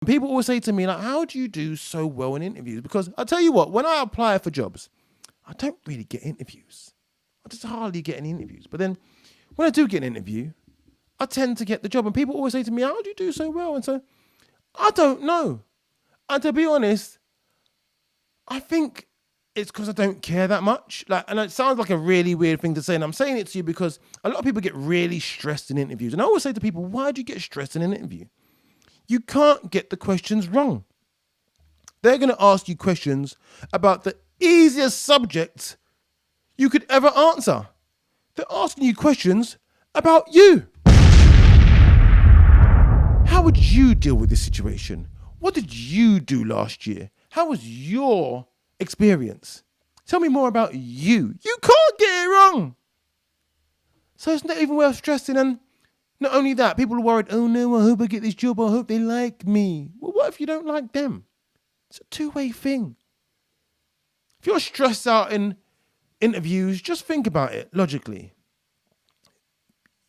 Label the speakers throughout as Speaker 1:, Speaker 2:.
Speaker 1: People always say to me, like, how do you do so well in interviews? Because I tell you what, when I apply for jobs, I don't really get interviews. I just hardly get any interviews. But then when I do get an interview, I tend to get the job. And people always say to me, how do you do so well? And so I don't know. And to be honest, I think it's because I don't care that much. And it sounds like a really weird thing to say. And I'm saying it to you because a lot of people get really stressed in interviews. And I always say to people, why do you get stressed in an interview? You can't get the questions wrong. They're going to ask you questions about the easiest subject you could ever answer. They're asking you questions about you. How would you deal with this situation? What did you do last year? How was your experience? Tell me more about you. You can't get it wrong. So it's not even worth stressing. And not only that, people are worried, oh no, I hope I get this job. I hope they like me. Well, what if you don't like them? It's a two-way thing. If you're stressed out in interviews, just think about it logically.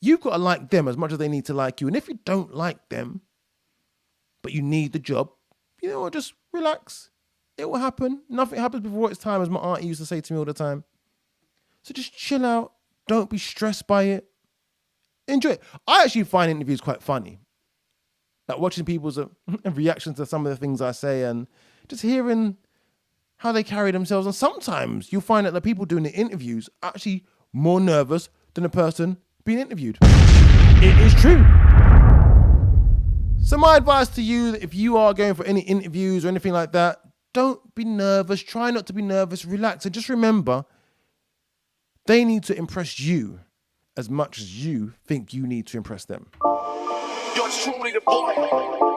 Speaker 1: You've got to like them as much as they need to like you. And if you don't like them, but you need the job, you know what, just relax. It will happen. Nothing happens before its time, as my auntie used to say to me all the time. So just chill out. Don't be stressed by it. Enjoy it. I actually find interviews quite funny. Like watching people's reactions to some of the things I say and just hearing how they carry themselves. And sometimes you'll find that the people doing the interviews are actually more nervous than the person being interviewed. It is true. So my advice to you, if you are going for any interviews or anything like that, don't be nervous. Try not to be nervous. Relax. And just remember, they need to impress you as much as you think you need to impress them.
Speaker 2: Yours truly, the boy.